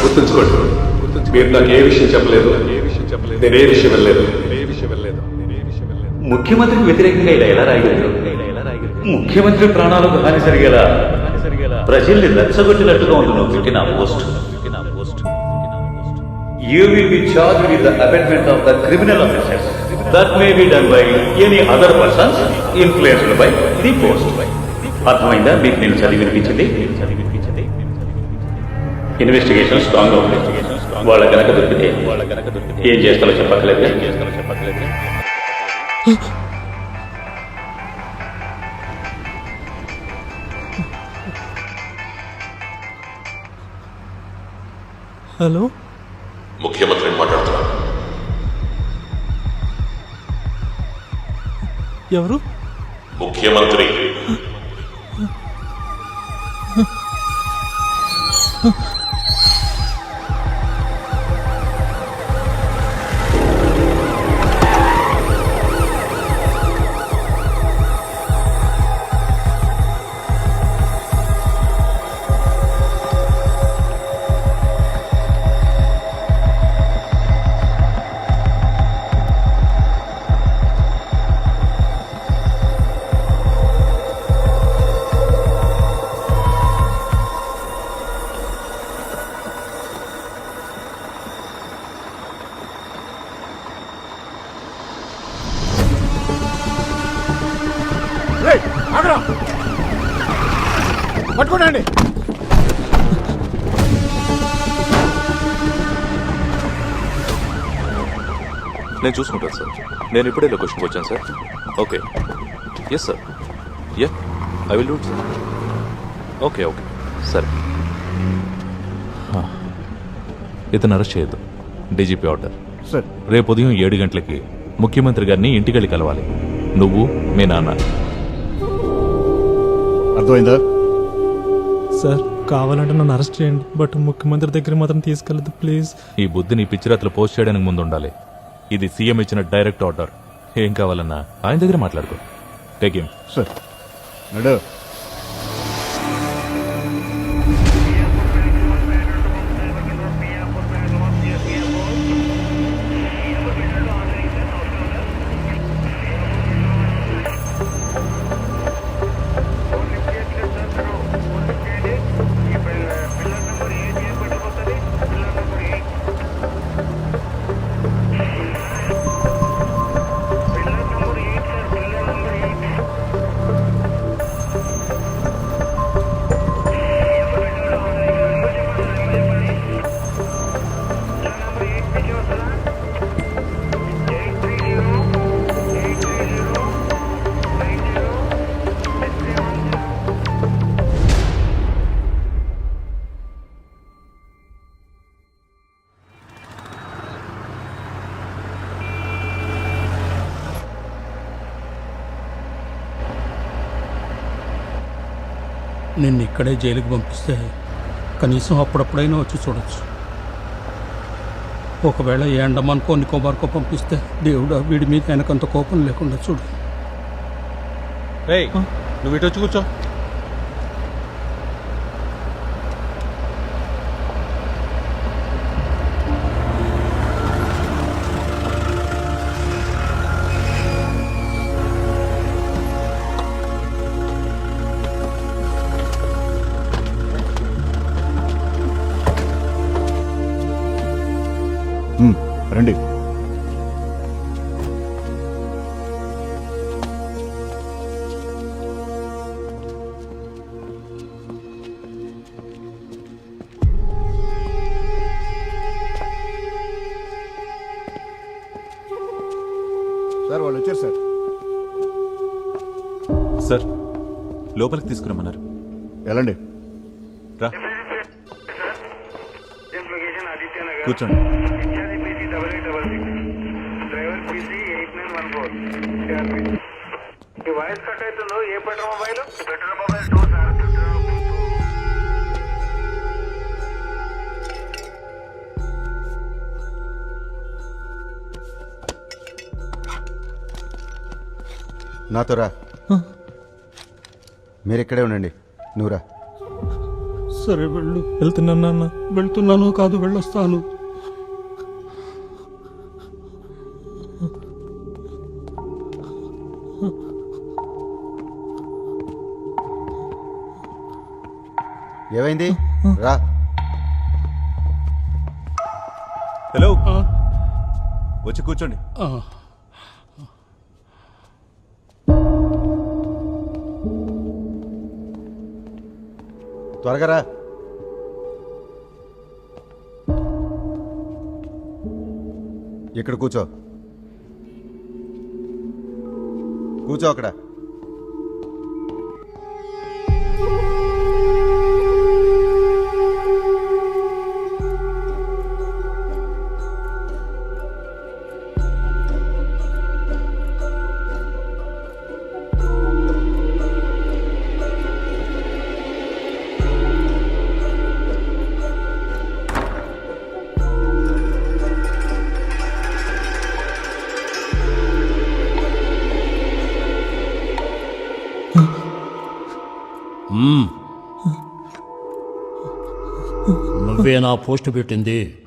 గుర్తుంచుకోండి, మీరు నాకు ఏ విషయం చెప్పలేదు, నేను ఏ విషయం వెళ్ళలేదు. ముఖ్యమంత్రికి వ్యతిరేకంగా ఇలా ఎలా రాయగలరు? ముఖ్యమంత్రి ప్రాణాలకు హాని జరిగేలా ప్రజల్ని రెచ్చగొట్టినట్టుగా ఉంది నువ్వు పెట్టిన post. You will be charged with the amendment of the criminal offences that may be done by any other persons influenced by the post. అర్థమైందా? మీకు నేను చదివినిపించింది. ఇన్వెస్టిగేషన్ స్ట్రాంగ్ గా ఉంది. వాళ్ళ కనుక దొరికితే ఏం చేస్తారో చెప్పక్కర్లేదు. హలో, ముఖ్యమంత్రిని మాట్లాడుతున్నాను. ఎవరు? ముఖ్యమంత్రి. పట్టుకోండి. నేను చూసుకుంటాను సార్. నేను ఇప్పుడే లొకేషన్కి వచ్చాను sir. Okay, yes sir. Ya, I will do it sir. Okay okay సరే. ఇతను అరెస్ట్ చేయొద్దు. DGP order. సార్, రేపు ఉదయం 7 గంటలకి ముఖ్యమంత్రి గారిని ఇంటికెళ్ళి కలవాలి. నువ్వు, మీ నాన్న. అర్థమైందా? సార్, కావాలంటే నన్ను అరెస్ట్ చేయండి, బట్ ముఖ్యమంత్రి దగ్గర మాత్రం తీసుకెళ్ళదు ప్లీజ్. ఈ బుద్ధిని పిచ్చిరాత్రులు పోస్ట్ చేయడానికి ముందు ఉండాలి. ఇది సీఎం ఇచ్చిన డైరెక్ట్ ఆర్డర్. ఏం కావాలన్నా ఆయన దగ్గర మాట్లాడుకో. Take him. సార్, నడు. నిన్ను ఇక్కడే జైలుకి పంపిస్తే కనీసం అప్పుడప్పుడైనా వచ్చి చూడొచ్చు. ఒకవేళ ఏ అండమాన్కో నికోబార్కో పంపిస్తే దేవుడా వీడి మీద ఆయనకంత కోపం లేకుండా చూడు. నువ్వు ఇటు వచ్చి కూర్చో. రండి. సార్, వాళ్ళు వచ్చారు సార్. సార్, లోపలికి తీసుకురమ్మన్నారు. వెళ్ళండి. రా, కూర్చోండి. వాయిస్ కట్ అవుతుందో ఏ పెట్రోల్ మొబైల్ 2 సార్. నాతో రా. మీరు ఇక్కడే ఉండండి. నువ్వురా. సరే వెళ్ళు. వెళ్తున్నాను నాన్న. వెళ్తున్నాను కాదు, వెళ్ళొస్తాను. ఏమైంది? రా. హలో, ఆ, వచ్చి కూర్చోండి. ఆ. త్వరగా రా. ఇక్కడ కూర్చో. కూర్చో అక్కడ. నువ్వే నా పోస్ట్ పెట్టింది.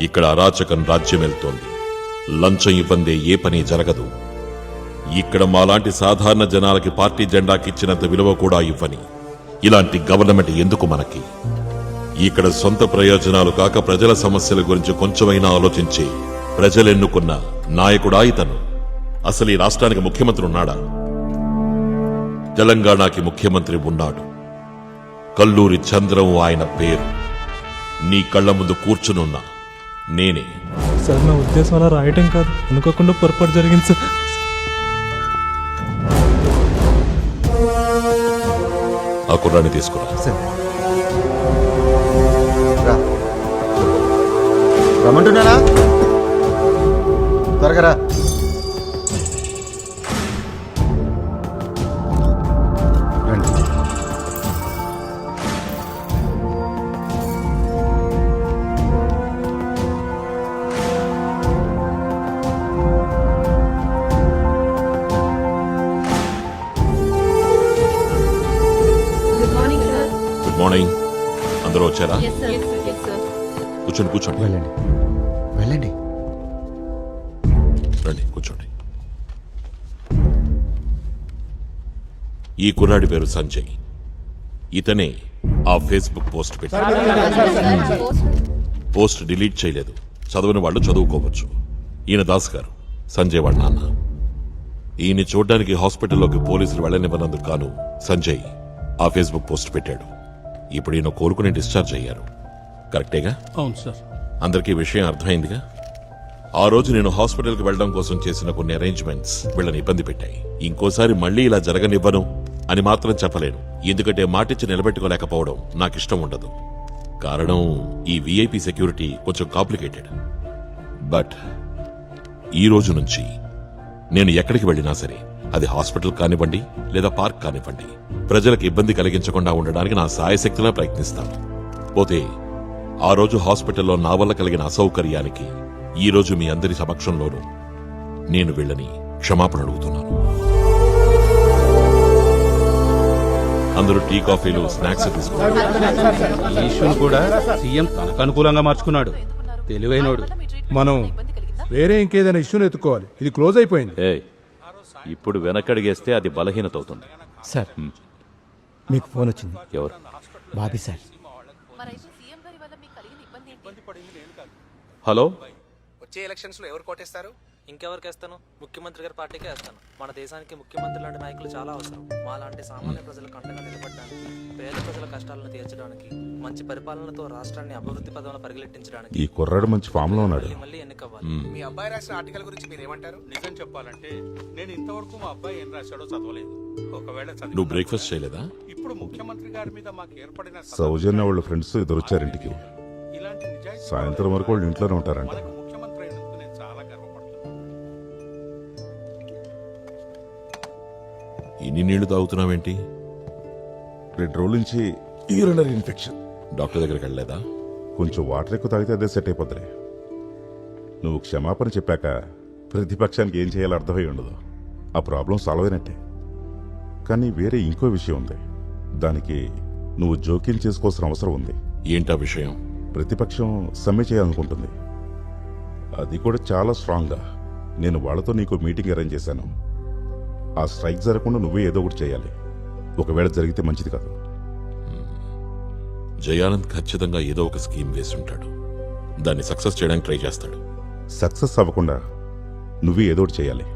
ఇక్కడ అరాచకం రాజ్యమెళ్తోంది. లంచం ఇవ్వందే ఏ పని జరగదు. ఇక్కడ మాలాంటి సాధారణ జనాలకి పార్టీ జెండాకిచ్చినంత విలువ కూడా ఇవ్వని ఇలాంటి గవర్నమెంట్ ఎందుకు మనకి? ఇక్కడ సొంత ప్రయోజనాలు కాక ప్రజల సమస్యల గురించి కొంచెమైనా ఆలోచించి ప్రజలెన్నుకున్న నాయకుడా ఇతను? అసలు ఈ రాష్ట్రానికి ముఖ్యమంత్రి ఉన్నాడా? తెలంగాణకి ముఖ్యమంత్రి ఉన్నాడు. కల్లూరి చంద్రం ఆయన పేరు. నీ కళ్ల ముందు కూర్చునున్నా నేనే. సార్ నా ఉద్దేశం అలా రాయటం కాదు, అనుకోకుండా పొరపాటు జరిగింది సార్. ఆ కుర్రాన్ని తీసుకురా. రా. రమ్మంటున్నానా? త్వరగా రా. రండి. Good morning. అందరూ వచ్చారా? కూర్చోండి కూర్చోండి. వెళ్ళండి వెళ్ళండి. రండి కూర్చోండి. ఈ కుర్రాడి పేరు సంజయ్. ఇతనే ఆ ఫేస్బుక్ పోస్ట్ పెట్టాడు. పోస్ట్ డిలీట్ చేయలేదు. చదవని వాళ్ళు చదువుకోవచ్చు. ఈయన దాస్ గారు, సంజయ్ వాళ్ళ నాన్న. ఈయన్ని చూడ్డానికి హాస్పిటల్లోకి పోలీసులు వెళ్ళనివ్వనందుకు గాను సంజయ్ ఆ ఫేస్బుక్ పోస్ట్ పెట్టాడు. ఇప్పుడు ఈయన కోలుకుని డిశ్చార్జ్ అయ్యారు. కరెక్టేగా? అవును సార్. అందరికీ విషయం అర్థమైందిగా? ఆ రోజు నేను హాస్పిటల్కి వెళ్ళడం కోసం చేసిన కొన్ని అరేంజ్మెంట్స్ వీళ్ళని ఇబ్బంది పెట్టాయి. ఇంకోసారి మళ్ళీ ఇలా జరగనివ్వను అని మాత్రం చెప్పలేను. ఎందుకంటే మాటిచ్చి నిలబెట్టుకోలేకపోవడం నాకిష్టం ఉండదు. కారణం ఈ విఐపి సెక్యూరిటీ కొంచెం కాంప్లికేటెడ్. బట్ ఈ రోజు నుంచి నేను ఎక్కడికి వెళ్ళినా సరే, అది హాస్పిటల్ కానివ్వండి లేదా పార్క్ కానివ్వండి, ప్రజలకు ఇబ్బంది కలిగించకుండా ఉండడానికి నా సాయశక్తిలా ప్రయత్నిస్తాను. పోతే ఆ రోజు హాస్పిటల్లో నా వల్ల కలిగిన అసౌకర్యానికి ఈ రోజు మీ అందరి సమక్షంలోనూ నేను వీళ్ళని క్షమాపణ అడుగుతున్నాను. అందరూ టీ, కాఫీలు, స్నాక్స్ తీసుకున్నారు. ఈ ఇష్యూని కూడా సీఎం తనకు అనుకూలంగా మార్చుకున్నాడు. తెలివైనోడు. మనం వేరే ఇంకేదైనా ఇష్యూని ఎత్తుకోవాలి. ఇది క్లోజ్ అయిపోయింది. ఏయ్, ఇప్పుడు వెనకడిగేస్తే అది బలహీనత అవుతుంది. సార్ మీకు ఫోన్ వచ్చింది. ఎవరు? బాబీ సార్. హలో, వచ్చే ఎలక్షన్స్ లో ఎవరు కోటేస్తారు? ఇంకెవరికి వేస్తాను? ముఖ్యమంత్రి గారి పార్టీకే వేస్తాను. మన దేశానికి ముఖ్యమంత్రి లాంటి నాయకులు చాలా అవసరం. మాలాంటి సామాన్య ప్రజలకు అండగా నిలబడడానికి, పేద ప్రజల కష్టాలను తీర్చడానికి, మంచి పరిపాలనతో రాష్ట్రాన్ని అభివృద్ధి పదంలో పరిగెట్టించడానికి ఈ కుర్రాడు మంచి ఫామ్ లో ఉన్నాడు. మళ్ళీ ఎన్నికవ్వాలి. మీ అబ్బాయి రాసిన ఆర్టికల్ గురించి మీరు ఏమంటారు? నిజం చెప్పాలంటే నేను ఇంతవరకు మా అబ్బాయి ఏం రాశాడో చదవలేదు. ఒకవేళ నువ్వు బ్రేక్ఫాస్ట్ చేయలేదా? ఇప్పుడు ముఖ్యమంత్రి గారి మీద మాకు ఏర్పడిన సౌజన్య వాళ్ళ ఫ్రెండ్స్ ఇద్దరు వచ్చారింటికి. ఇలాంటి నిజాయితీ సాయంత్రం వరకు వాళ్ళు ఇంట్లోనే ఉంటారంట. మనకు ముఖ్యమంత్రి అయినందుకు నేను చాలా గర్వపడుతున్నాను. ఇన్ని నీళ్లు తాగుతున్నావేంటి? 2 రోజుల నుంచి యూరినరీ ఇన్ఫెక్షన్. డాక్టర్ దగ్గరికి వెళ్ళలేదా? కొంచెం వాటర్ ఎక్కువ తాగితే అదే సెట్ అయిపోద్ది. నువ్వు క్షమాపణ చెప్పాక ప్రతిపక్షానికి ఏం చేయాలో అర్థమై ఉండదు. ఆ ప్రాబ్లం సాల్వ్ అయినట్టే. కానీ వేరే ఇంకో విషయం ఉంది. దానికి నువ్వు జోక్యం చేసుకోవాల్సిన అవసరం ఉంది. ఏంటా విషయం? ప్రతిపక్షం సమ్మె చేయాలనుకుంటుంది. అది కూడా చాలా స్ట్రాంగ్గా. నేను వాళ్ళతో నీకు మీటింగ్ అరేంజ్ చేశాను. ఆ స్ట్రైక్ జరగకుండా నువ్వే ఏదో ఒకటి చేయాలి. ఒకవేళ జరిగితే మంచిది కాదు. జయానంద్ ఖచ్చితంగా ఏదో ఒక స్కీమ్ వేసి ఉంటాడు. దాన్ని సక్సెస్ చేయడానికి ట్రై చేస్తాడు. సక్సెస్ అవ్వకుండా నువ్వే ఏదో ఒకటి చేయాలి.